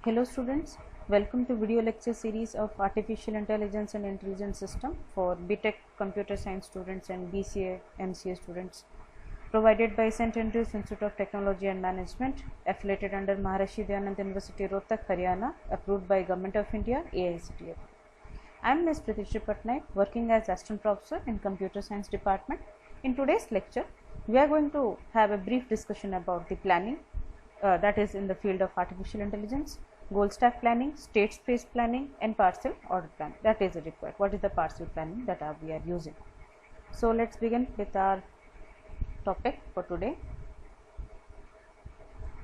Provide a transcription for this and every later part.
Hello students, welcome to video lecture series of Artificial Intelligence and Intelligent System for BTech Computer Science students and BCA MCA students, provided by St. Andrews Institute of Technology and Management, affiliated under Maharishi Dayanand University, Rohtak, Haryana, approved by Government of India, AICTE. I am Ms. Pratiksha Patnaik, working as Assistant Professor in Computer Science Department. In today's lecture, we are going to have a brief discussion about the planning, that is in the field of artificial intelligence, goal stack planning, state space planning, and partial order planning. That is required. What is the partial planning that we are using? So let's begin with our topic for today.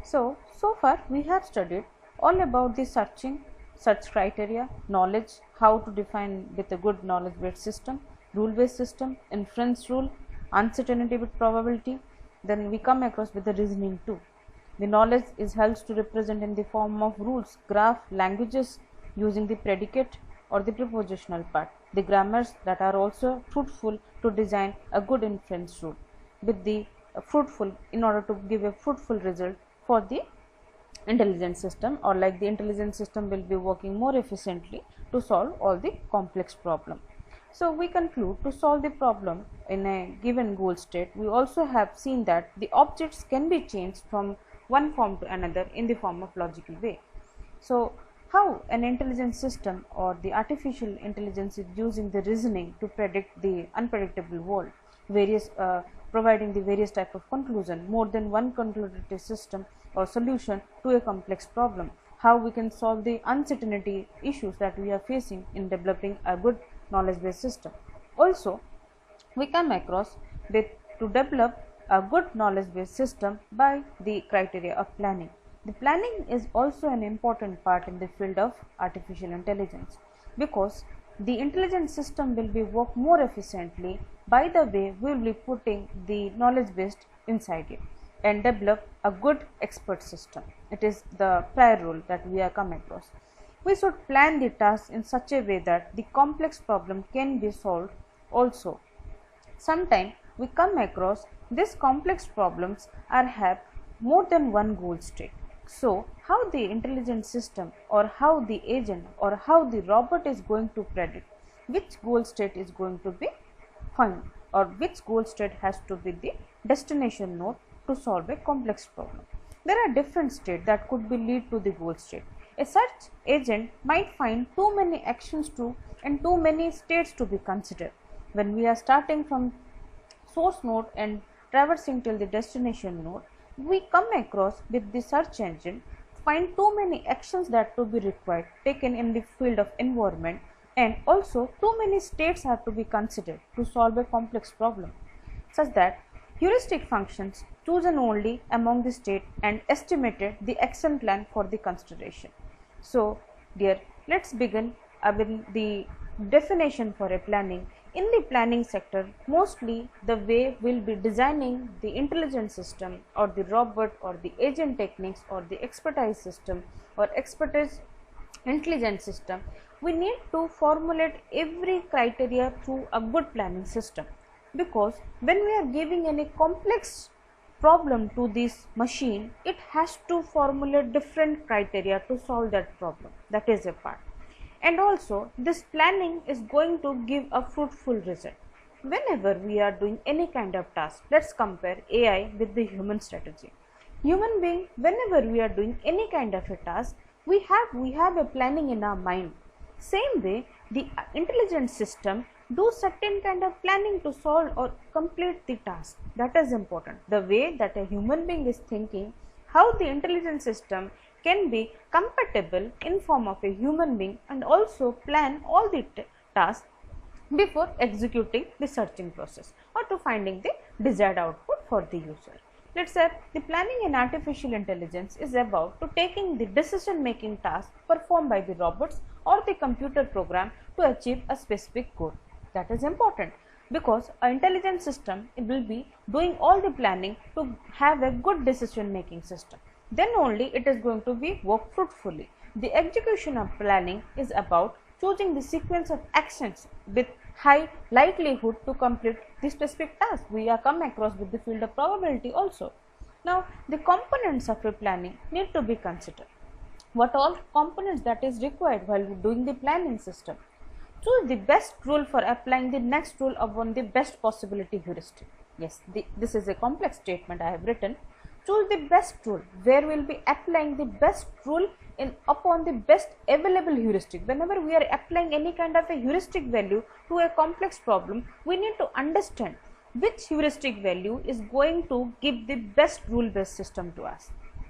So far we have studied all about the search criteria, knowledge, how to define with a good knowledge based system, rule based system, inference rule, uncertainty with probability. Then we come across with the reasoning too. The knowledge is held to represent in the form of rules, graph, languages using the predicate or the prepositional part, the grammars that are also fruitful to design a good inference rule with the fruitful in order to give a fruitful result for the intelligent system, or like the intelligent system will be working more efficiently to solve all the complex problem. So we conclude to solve the problem in a given goal state. We also have seen that the objects can be changed from one form to another in the form of logical way. So how an intelligent system or the artificial intelligence is using the reasoning to predict the unpredictable world, providing the various type of conclusion, more than one conclusive system or solution to a complex problem, how we can solve the uncertainty issues that we are facing in developing a good knowledge based system. Also we come across with to develop a good knowledge based system by the criteria of planning. The planning is also an important part in the field of artificial intelligence, because the intelligent system will be work more efficiently by the way we will be putting the knowledge based inside it and develop a good expert system. It is the prior rule that we are come across. We should plan the task in such a way that the complex problem can be solved also. Sometimes we come across these complex problems have more than one goal state. So how the intelligent system or how the agent or how the robot is going to predict which goal state is going to be found, or which goal state has to be the destination node to solve a complex problem. There are different states that could be lead to the goal state. A search agent might find too many actions and too many states to be considered. When we are starting from source node and traversing till the destination node, we come across with the search engine find too many actions that to be required taken in the field of environment, and also too many states have to be considered to solve a complex problem, such that heuristic functions chosen only among the state and estimated the action plan for the consideration. So dear, let's begin with the definition for a planning. In the planning sector, mostly the way we'll be designing the intelligent system or the robot or the agent techniques or the expertise system or expertise intelligent system, we need to formulate every criteria through a good planning system, because when we are giving any complex problem to this machine, it has to formulate different criteria to solve that problem. That is a part. And also this planning is going to give a fruitful result. Whenever we are doing any kind of task, let's compare AI with the human strategy. Human being, whenever we are doing any kind of a task, we have a planning in our mind. Same way the intelligent system do certain kind of planning to solve or complete the task. That is important. The way that a human being is thinking, how the intelligent system can be compatible in form of a human being and also plan all the tasks before executing the searching process or to finding the desired output for the user. Let's say the planning in artificial intelligence is about to taking the decision making task performed by the robots or the computer program to achieve a specific goal. That is important, because an intelligent system will be doing all the planning to have a good decision making system. Then only it is going to be work fruitfully. The execution of planning is about choosing the sequence of actions with high likelihood to complete the specific task. We are come across with the field of probability also. Now the components of a planning need to be considered. what all components that is required while doing the planning system. Choose the best rule for applying the next rule upon the best possibility heuristic. Yes, this is a complex statement I have written. Choose the best rule, where we will be applying the best rule upon the best available heuristic. Whenever we are applying any kind of a heuristic value to a complex problem, we need to understand which heuristic value is going to give the best rule based system to us.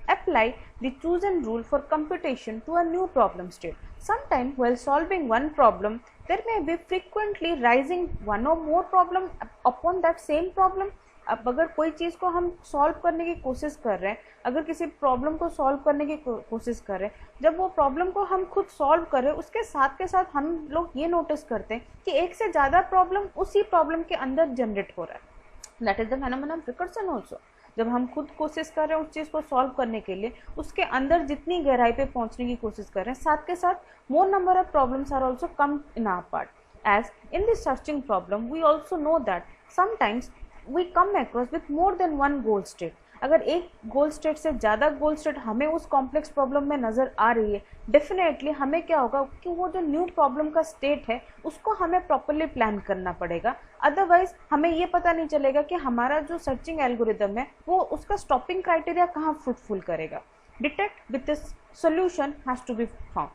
Apply the chosen rule for computation to a new problem state. Sometimes while solving one problem, there may be frequently rising one or more problem upon that same problem. अब अगर कोई चीज़ को हम solve करने की कोशिश कर रहे हैं, अगर किसी प्रॉब्लम को सॉल्व करने की कोशिश कर रहे हैं, जब वो प्रॉब्लम को हम खुद सॉल्व कर रहे हैं, उसके साथ के साथ हम लोग ये नोटिस करते हैं कि एक से ज़्यादा प्रॉब्लम उसी प्रॉब्लम के अंदर जनरेट हो रहा है. That is the phenomenon of recursion also. जब हम खुद कोशिश कर रहे हैं उस चीज़ को सॉल्व करने के लिए, उसके अंदर जितनी गहराई पे पहुंचने की कोशिश कर रहे हैं, साथ के साथ more number of problems are also come in our part. As in this searching problem we also know that sometimes we come across with more than one goal state. अगर एक गोल स्टेट से ज़्यादा गोल स्टेट हमें उस complex problem में नज़र आ रही है, डेफिनेटली हमें क्या होगा कि वो जो न्यू प्रॉब्लम का स्टेट है उसको हमें प्रॉपरली प्लान करना पड़ेगा. अदरवाइज हमें ये पता नहीं चलेगा कि हमारा जो सर्चिंग एल्गोरिदम है वो उसका स्टॉपिंग क्राइटेरिया कहाँ फ्रूटफुल करेगा. Detect with this solution has to be found.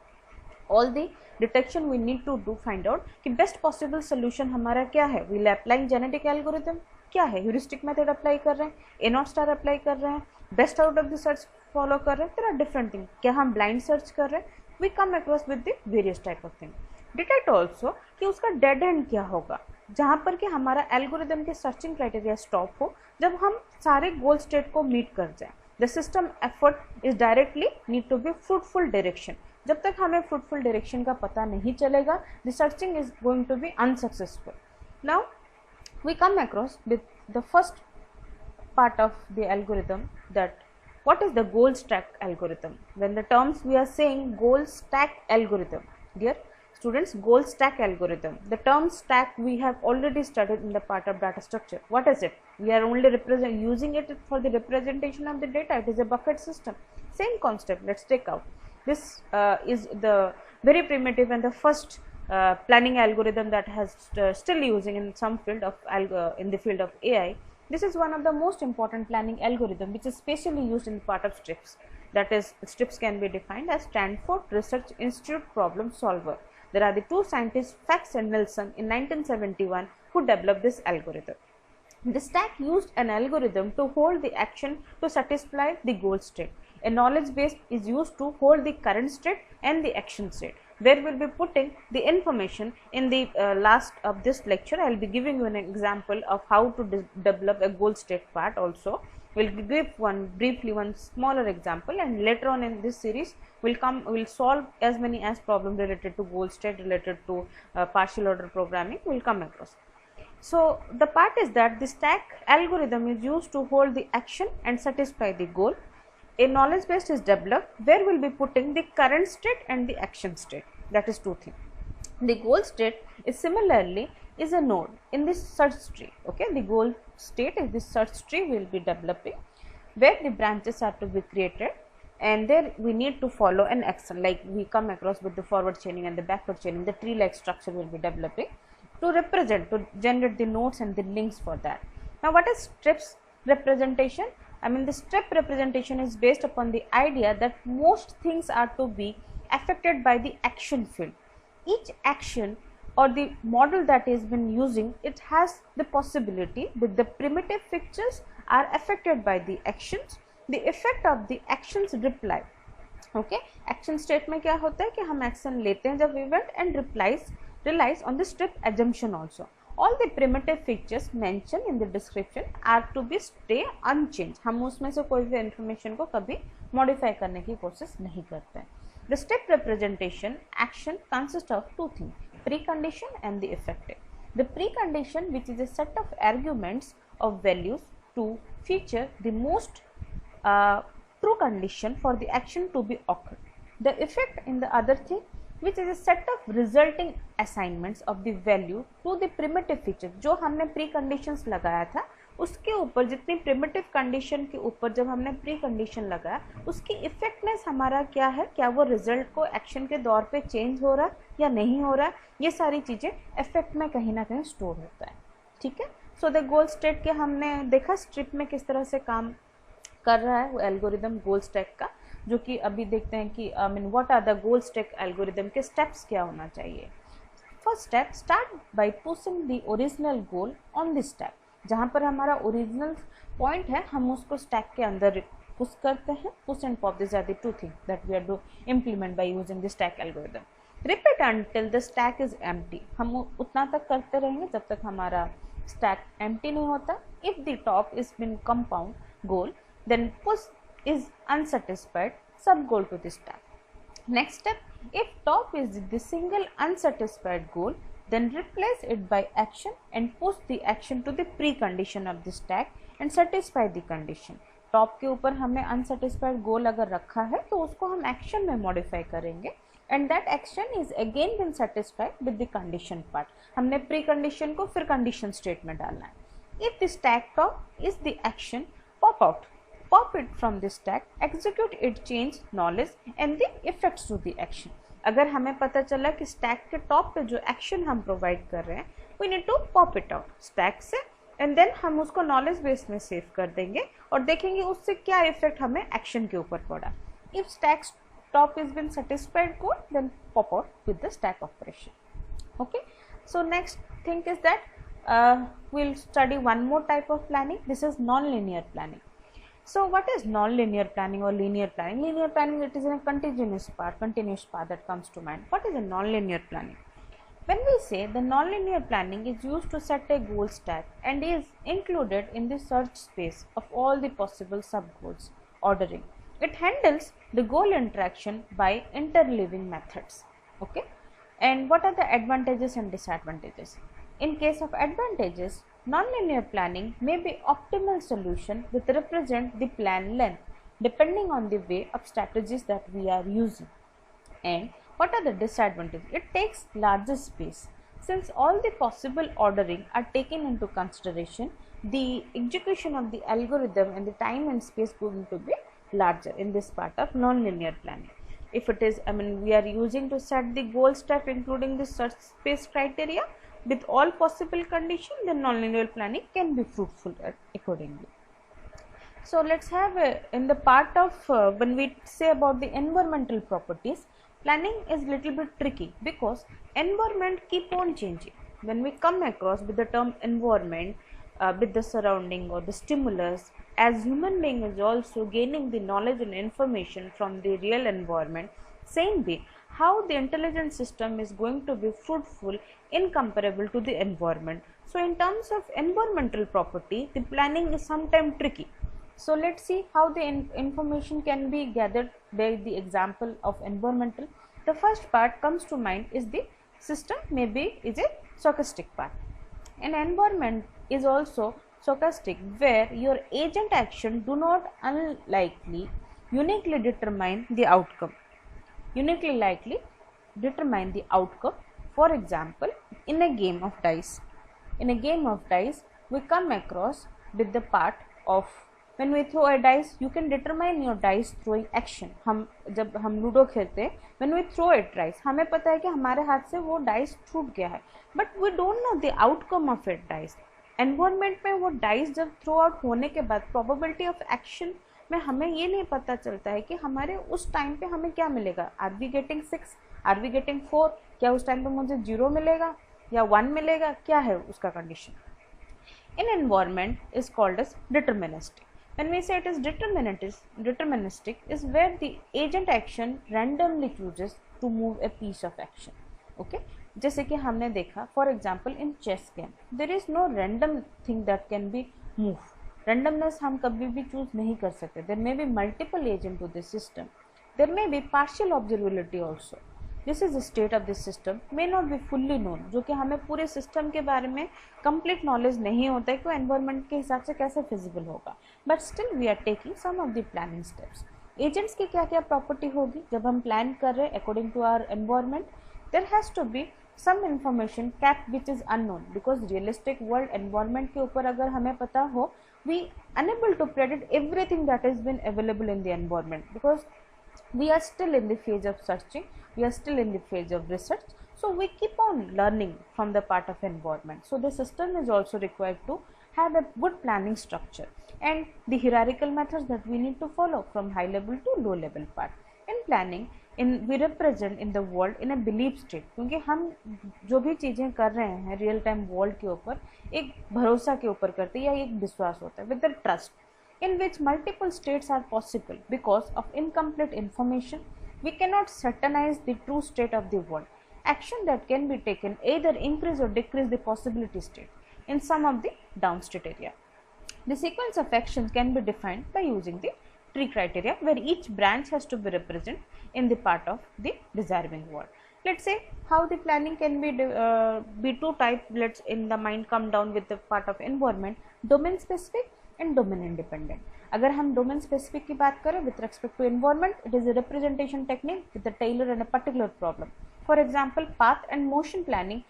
All the detection we need to do find out कि बेस्ट पॉसिबल सोल्यूशन हमारा क्या है. वील अप्लाइंग जेनेटिक एल्गोरिदम, क्या है ह्यूरिस्टिक मेथड अप्लाई कर रहे हैं, ए नॉट स्टार अप्लाई कर रहे हैं, best out of the search follow कर रहे हैं, देयर आर डिफरेंट थिंग. क्या हम ब्लाइंड सर्च कर रहे हैं, we come across with the various type of thing. Detect also कि उसका डेड एंड क्या होगा, जहाँ पर कि हमारा एल्गोरिदम के सर्चिंग क्राइटेरिया स्टॉप हो जब हम सारे गोल स्टेट को मीट कर जाए. The system effort is directly need to be fruitful direction. जब तक हमें फ्रूटफुल डायरेक्शन का पता नहीं चलेगा, the searching is going to be unsuccessful. Now we come across with the first part of the algorithm, that what is the goal stack algorithm. When the terms we are saying goal stack algorithm, dear students, goal stack algorithm, the term stack we have already studied in the part of data structure. What is it? We are only using it for the representation of the data. It is a bucket system. Same concept. Let's take out. This is the very primitive and the first planning algorithm that has still using in some field of in the field of AI. This is one of the most important planning algorithm which is specially used in part of STRIPS. That is, STRIPS can be defined as Stanford Research Institute Problem Solver. There are the two scientists, Fax and Nelson, in 1971 who developed this algorithm. The stack used an algorithm to hold the action to satisfy the goal state. A knowledge base is used to hold the current state and the action state, where we will be putting the information. In the last of this lecture, I will be giving you an example of how to develop a goal state part also. We will give briefly one smaller example, and later on in this series we will solve as many as problems related to goal state, related to partial order programming we will come across. So the part is that the stack algorithm is used to hold the action and satisfy the goal. A knowledge base is developed where we will be putting the current state and the action state. That is two things. The goal state is similarly is a node in this search tree. Okay, the goal state is this search tree we will be developing, where the branches are to be created, and there we need to follow an action, like we come across with the forward chaining and the backward chaining. The tree like structure will be developing to generate the nodes and the links for that. Now what is STRIPS representation? I mean, the STRIP representation is based upon the idea that most things are to be affected by the action field. Each action or the model that is been using, it has the possibility that the primitive features are affected by the actions. The effect of the actions reply. Okay, action state में क्या होता है कि हम action लेते हैं जब event and relies on the strip assumption also. All the primitive features mentioned in the description are to be stay unchanged. हम उसमें से कोई भी information को कभी modify करने की कोशिश नहीं करते हैं. The step representation action consists of two things, precondition and the effective. The precondition, which is a set of arguments of values to feature the most true condition for the action to be occurred. The effect in the other thing, which is a set of resulting assignments of the value to the primitive feature. जो हमने preconditions लगाया था उसके ऊपर जितनी primitive condition के ऊपर जब हमने प्री कंडीशन लगाया उसकी इफेक्टनेस हमारा क्या है, क्या वो रिजल्ट को एक्शन के दौर पे चेंज हो रहा है या नहीं हो रहा है, ये सारी चीज़ें इफेक्ट में कहीं ना कहीं स्टोर होता है। ठीक है, सो द गोल स्टेक के हमने देखा स्ट्रिप में किस तरह से काम कर रहा है वो एल्गोरिदम गोल स्टैक का, जो कि अभी देखते हैं कि what are the goal stack algorithm के स्टेप्स क्या होना चाहिए। First step, start by pushing the original goal on the stack. जहाँ पर हमारा ओरिजिनल पॉइंट है हम उसको स्टैक के अंदर पुश करते हैं। Push and pop, this are the two things that we are do implement by using the stack algorithm. Repeat until the stack is empty, हम उतना तक करते रहेंगे जब तक हमारा स्टैक एम्प्टी नहीं होता। If the top is bin compound goal then push is unsatisfied sub goal to the stack. Next step, if top is the single unsatisfied goal, then replace it by action and push the action to the precondition of the stack and satisfy the condition. Top के ऊपर हमने unsatisfied गोल अगर रखा है तो उसको हम action में मॉडिफाई करेंगे and that action is again been satisfied with the condition part. हमने प्री कंडीशन को फिर कंडीशन स्टेट में डालना है। If the stack top is the action, pop out, pop it from the stack, execute it, change knowledge and the effects to the action. अगर हमें पता चला कि स्टैक के टॉप पे जो एक्शन हम प्रोवाइड कर रहे हैं we need to pop it out stack से एंड देन हम उसको नॉलेज बेस में सेव कर देंगे और देखेंगे उससे क्या इफेक्ट हमें एक्शन के ऊपर पड़ा। If stack top is been satisfied goal then pop out with the stack operation. Okay, so next thing is that we'll study one more type of planning. This is non-linear planning. So what is non-linear planning or linear planning? Linear planning, it is in a continuous path that comes to mind. What is a non-linear planning? When we say the non-linear planning is used to set a goal stack and is included in the search space of all the possible sub-goals ordering. It handles the goal interaction by interleaving methods. Okay? And what are the advantages and disadvantages? In case of advantages, non-linear planning may be optimal solution with represent the plan length depending on the way of strategies that we are using. And what are the disadvantages? It takes larger space. Since all the possible ordering are taken into consideration, the execution of the algorithm and the time and space going to be larger in this part of non-linear planning. If it is, we are using to set the goal stack including the search space criteria with all possible conditions, then non-linear planning can be fruitful accordingly. So let's have in the part of when we say about the environmental properties, planning is little bit tricky because environment keep on changing. When we come across with the term environment, with the surrounding or the stimulus, as human being is also gaining the knowledge and information from the real environment, same way how the intelligent system is going to be fruitful incomparable to the environment. So in terms of environmental property, the planning is sometimes tricky. So let's see how the information can be gathered by the example of environmental. The first part comes to mind is the system maybe is a stochastic part. An environment is also stochastic where your agent action do not unlikely uniquely determine the outcome. For example, in a game of dice, we come across with the part of when we throw a dice, you can determine your dice throwing action. जब हम ludo खेलते हैं, when we throw a dice, हमें पता है कि हमारे हाथ से वो डाइस छूट गया है, but we don't know the outcome of a dice. Environment में वो डाइस जब थ्रो आउट होने के बाद प्रोबेबिलिटी ऑफ एक्शन में हमें ये नहीं पता चलता है कि हमारे उस टाइम पे हमें क्या मिलेगा. Are we getting 6, are we getting 4, क्या उस टाइम पे मुझे 0 मिलेगा या 1 मिलेगा, क्या है उसका condition. In environment is called as deterministic. When we say it is deterministic is where the agent action randomly chooses to move a piece of action. Okay, जैसे कि हमने देखा for example in chess game there is no random thing that can be moved. Randomness हम कभी भी choose नहीं कर सकते. There may be multiple agent to this system. There may be partial observability also. This is the state of this system may not be fully known. जो कि हमें पूरे सिस्टम के बारे में कंप्लीट नॉलेज नहीं होता है कि वो एनवायरनमेंट के हिसाब से कैसे फिजिबल होगा. But still we are taking some of the planning steps. Agents की क्या क्या प्रॉपर्टी होगी जब हम प्लान कर रहे हैं according to our environment. There has to be some information kept which is unknown, because realistic world environment के ऊपर अगर हमें पता हो, we unable to predict everything that has been available in the environment, because we are still in the phase of searching, we are still in the phase of research, so we keep on learning from the part of environment. So the system is also required to have a good planning structure and the hierarchical methods that we need to follow from high level to low level part. In planning, we represent in the world in a belief state, क्योंकि हम जो भी चीज़ें कर रहे हैं real time world के ऊपर एक भरोसा के ऊपर करते हैं या एक विश्वास होता है, with the trust, in which multiple states are possible. Because of incomplete information, we cannot certainize the true state of the world. Action that can be taken either increase or decrease the possibility state in some of the downstate area. The sequence of actions can be defined by using the tree criteria, where each branch has to be represented in the part of the desiring world. Let's say how the planning can be two type. Let's in the mind come down with the part of environment, domain specific and domain independent. अगर हम domain specific की बात करें with respect to environment, it is a representation technique with a tailored and a particular problem. For example, path and motion planning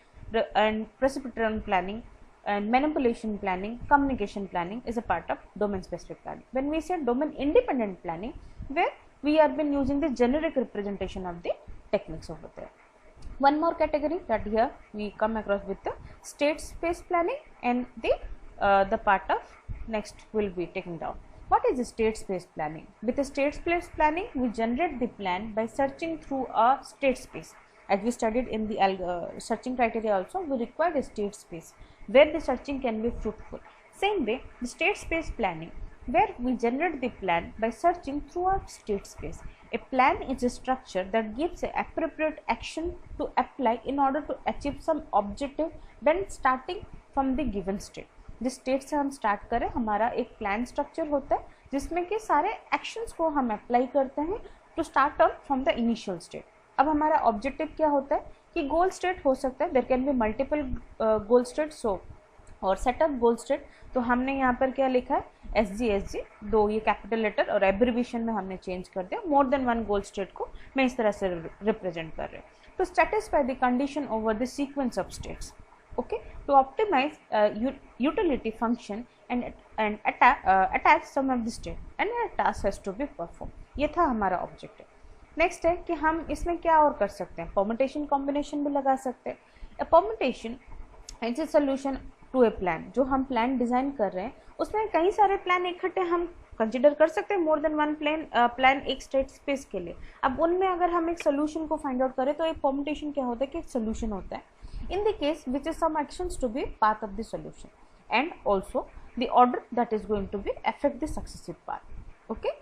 and precipitation planning and manipulation planning, communication planning is a part of domain specific planning. When we say domain independent planning, where we have been using the generic representation of the techniques over there. One more category that here we come across with the state space planning, and the part of next will be taken down. What is the state space planning? With the state space planning, we generate the plan by searching through a state space. As we studied in the searching criteria also, we require a state space where the searching can be fruitful. Same way, the state space planning, where we generate the plan by searching through a state space. A plan is a structure that gives an appropriate action to apply in order to achieve some objective when starting from the given state. जिस state से हम start करें, हमारा एक plan structure होता है जिसमें कि सारे एक्शंस को हम अप्लाई करते हैं to start out from the initial state. अब हमारा ऑब्जेक्टिव क्या होता है कि गोल स्टेट हो सकता है, there can be multiple goal state, so और सेटअप गोल स्टेट. तो हमने यहाँ पर क्या लिखा है, SG, दो ये कैपिटल लेटर और एब्रीविएशन में हमने चेंज कर दिया. More than one goal state को मैं इस तरह से रिप्रेजेंट कर रही हूँ. To satisfy the condition over the sequence of states, okay, to optimize utility function and attach some of the state and a task has to be performed. ये था हमारा ऑब्जेक्टिव. नेक्स्ट है कि हम इसमें क्या और कर सकते हैं, परम्यूटेशन कॉम्बिनेशन भी लगा सकते हैं. Permutation is a solution to a plan. जो हम प्लान डिजाइन कर रहे हैं उसमें कई सारे प्लान इकट्ठे हम कंसिडर कर सकते हैं, मोर देन वन प्लान एक स्टेट स्पेस के लिए. अब उनमें अगर हम एक सोल्यूशन को फाइंड आउट करें तो एक परम्यूटेशन क्या होता है कि एक सोल्यूशन होता है in the case which is some actions to be part of the solution, and also the order that is going to be affect the successive part. Okay,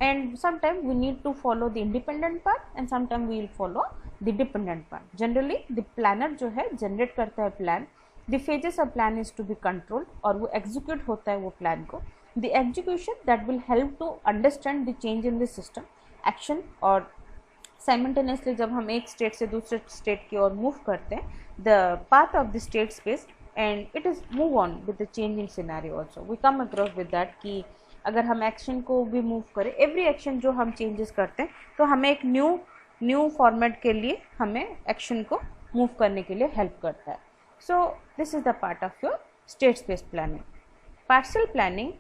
and sometimes we need to follow the independent part and sometimes we will follow the dependent part. Generally the planner जो है generate करता है plan, the phases of plan is to be controlled और वो execute होता है वो plan को. The execution that will help to understand the change in the system action, और साइमल्टेनियसली जब हम एक स्टेट से दूसरे स्टेट की ओर मूव करते हैं, the path of the state space and it is move on with the changing scenario also. We come across with that कि अगर हम एक्शन को भी मूव करें, एवरी एक्शन जो हम चेंजेस करते हैं तो हमें एक न्यू फॉर्मेट के लिए हमें एक्शन को मूव करने के लिए हेल्प करता है. सो this is the part of your state space planning. Partial planning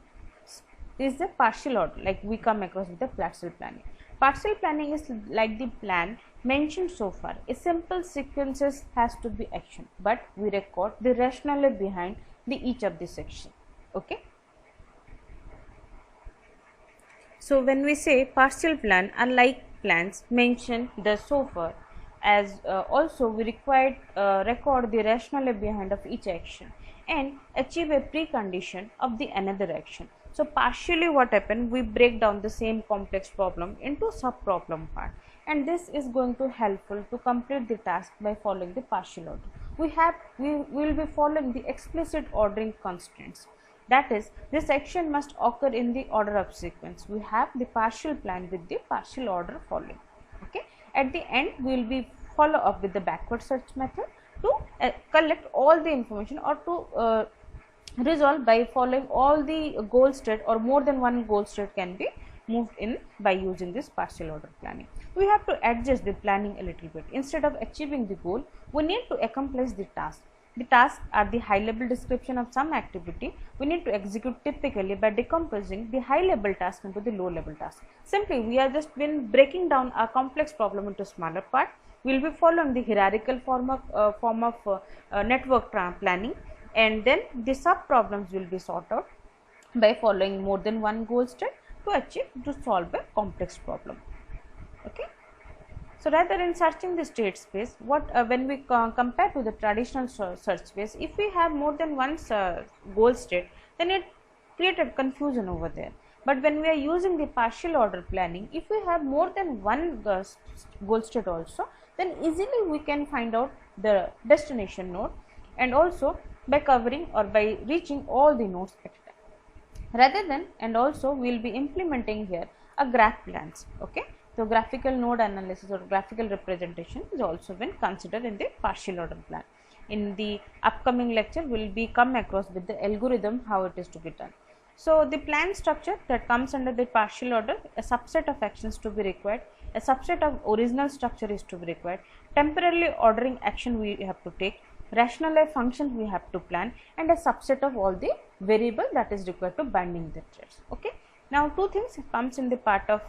is the partial order, like we come across with the partial planning. Partial planning is like the plan mentioned so far. A simple sequences has to be action, but we record the rationale behind each of the section. Okay. So when we say partial plan, unlike plans mentioned the so far, as also we record the rationale behind of each action and achieve a precondition of the another action. So partially what happened, we break down the same complex problem into sub problem part, and this is going to helpful to complete the task by following the partial order. We will be following the explicit ordering constraints. That is, this action must occur in the order of sequence. We have the partial plan with the partial order following. Okay. At the end, we will be follow up with the backward search method to collect all the information, or to resolve by following all the goal state, or more than one goal state can be moved in by using this partial order planning. we have to adjust the planning a little bit. Instead of achieving the goal, we need to accomplish the task. The tasks are the high level description of some activity we need to execute typically by decomposing the high level task into the low level task. Simply, we are just been breaking down a complex problem into smaller part. We will be following the hierarchical form of network planning, and then the sub problems will be sorted out by following more than one goal state to solve a complex problem. Okay. So rather in searching the state space, when we compare to the traditional search space, if we have more than one goal state, then it created confusion over there. But when we are using the partial order planning, if we have more than one goal state also, then easily we can find out the destination node, and also by covering or by reaching all the nodes at a time. Rather than, and also we will be implementing here a graph plans. Okay. So graphical node analysis or graphical representation is also been considered in the partial order plan. In the upcoming lecture, we will be come across with the algorithm how it is to be done. So the plan structure that comes under the partial order, a subset of actions to be required, a subset of original structure is to be required, temporarily ordering action we have to take, rationalize function we have to plan, and a subset of all the variable that is required to binding the threads. Okay. Now two things comes in the part of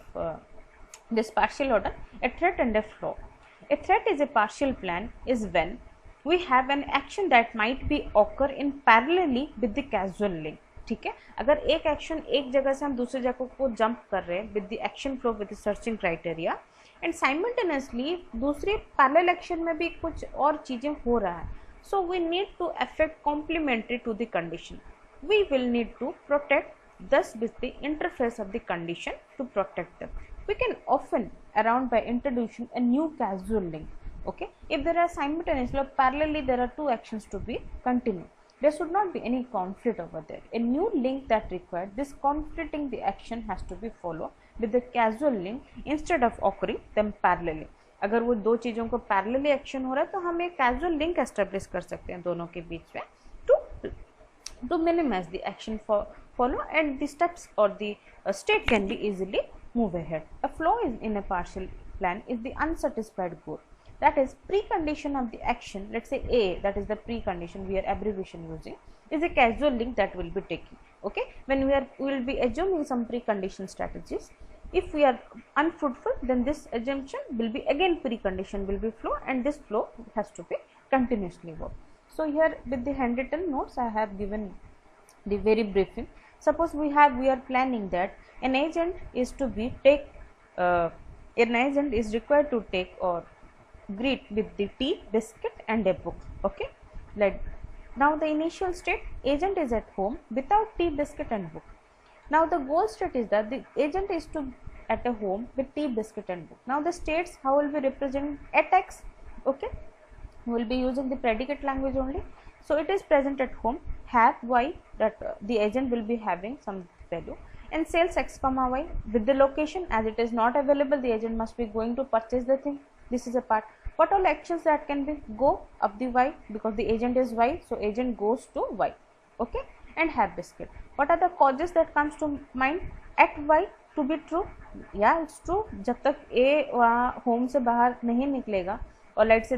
this partial order, a threat and a flow. A threat is a partial plan is when we have an action that might be occur in parallelly with the causal link. ठीक है, अगर एक action एक जगह से हम दूसरी जगह को जंप कर रहे हैं with the action flow with the searching criteria, and simultaneously दूसरी पैरेलल एक्शन में भी कुछ और चीजें हो रहा है, so we need to affect complementary to the condition. We will need to protect thus with the interface of the condition to protect them. We can often around by introducing a new causal link. Okay, if there are simultaneously or parallelly there are two actions to be continued, there should not be any conflict over there. A new link that required this conflicting the action has to be followed with the causal link instead of occurring them parallelly. अगर वो दो चीज़ों को parallelly action हो रहा है तो हम एक causal link establish कर सकते हैं दोनों के बीच में to minimize the action follow, and the steps or the state can be easily move ahead. A flaw in a partial plan is the unsatisfied goal, that is precondition of the action. Let's say A, that is the precondition we are abbreviation using, is a causal link that will be taken. Okay, when we will be assuming some precondition strategies. If we are unfruitful, then this assumption will be again precondition will be flow, and this flow has to be continuously work. So here with the handwritten notes I have given the very briefing. Suppose we are planning that an agent is to be an agent is required to take or greet with the tea, biscuit and a book. Okay, like now the initial state, agent is at home without tea, biscuit and book. Now the goal state is that the agent is to at a home with tea, biscuit and book. Now the states how will be represented at x. Okay, we will be using the predicate language only. So it is present at home, have y, that the agent will be having some value, and sales x comma y with the location. As it is not available, the agent must be going to purchase the thing. This is a part. What all actions that can be? Go up the y, because the agent is y, so agent goes to y. Okay, and have biscuit. What are the causes that comes to mind? At y to be true, yeah, it's true. जब तक a वहाँ home से बाहर नहीं निकलेगा और light से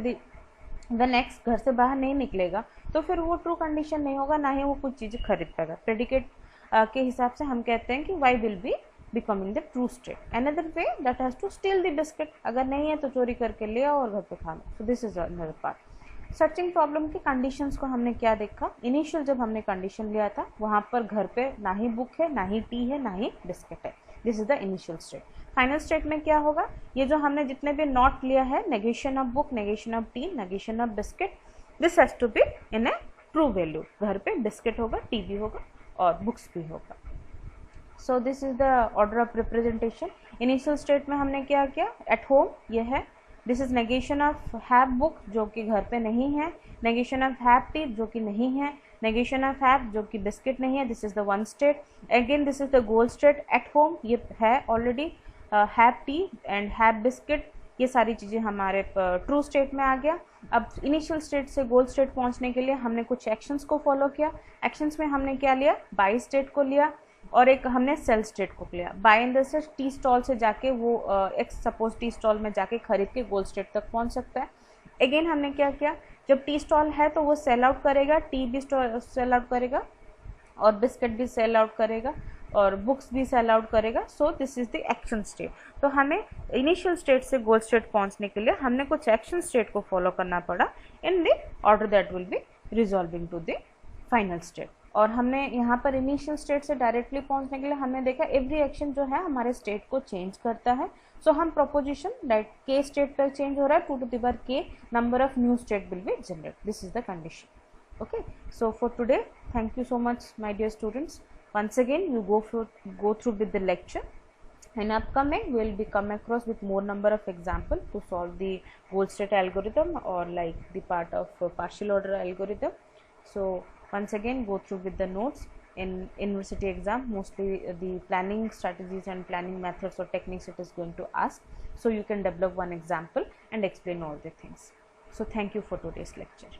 when x घर से बाहर नहीं निकलेगा तो फिर वो ट्रू कंडीशन नहीं होगा, ना ही वो कुछ चीज़ें खरीद पाएगा. प्रेडिकेट के हिसाब से हम कहते हैं कि y will be becoming the true state. Another way that has to steal the biscuit, अगर नहीं है तो चोरी करके ले आओ और घर पे खा लो. So this is another part. Searching problem की कंडीशंस को हमने क्या देखा? इनिशियल जब हमने कंडीशन लिया था वहाँ पर घर पे ना ही बुक है, ना ही टी है, ना ही बिस्किट है. This is the initial state. Final state में क्या होगा? ये जो हमने जितने भी नॉट लिया है, negation of book, negation of tea, negation of biscuit, this has to be in a true value. घर पे बिस्किट होगा, टी भी होगा और बुक्स भी होगा. सो this is the order of representation. Initial state में हमने क्या किया? एट होम ये है. This is negation of have book जो कि घर पे नहीं है, नेगेशन ऑफ हैव टी जो कि नहीं है, नेगेशन ऑफ हैव जो कि बिस्किट नहीं है. This is the one state. Again this is the goal state. At home ये है already, have T and have biscuit, ये सारी चीज़ें हमारे ट्रू स्टेट में आ गया. अब इनिशियल स्टेट से गोल स्टेट पहुंचने के लिए हमने कुछ एक्शंस को फॉलो किया. एक्शंस में हमने क्या लिया? बाई स्टेट को लिया, और एक हमने सेल स्टेट को लिया। Buy in the sense tea stall से जाके वो एक्स सपोज टी स्टॉल में जाके खरीद के गोल स्टेट तक पहुंच सकता है। अगेन हमने क्या किया, जब टी स्टॉल है तो वो सेल आउट करेगा, टी भी सेल आउट करेगा और बिस्किट भी सेल आउट करेगा और बुक्स भी सेल आउट करेगा। सो this is the action state. तो हमें इनिशियल स्टेट से गोल स्टेट पहुंचने के लिए हमने कुछ एक्शन स्टेट को फॉलो करना पड़ा in the order that will be resolving to the final state. और हमने यहाँ पर इनिशियल स्टेट से डायरेक्टली पहुंचने के लिए हमने देखा एवरी एक्शन जो है हमारे स्टेट को चेंज करता है। सो हम प्रोपोजिशन दैट के स्टेट पर चेंज हो रहा है 2 to the power k number of new state will be generate. This is the condition. Okay, so for today, thank you so much my dear students. Once again you go through with the lecture. In upcoming we will be come across with more number of example to solve the goal state algorithm or like the part of partial order algorithm. So once again go through with the notes. In university exam mostly the planning strategies and planning methods or techniques it is going to ask, so you can develop one example and explain all the things. So thank you for today's lecture.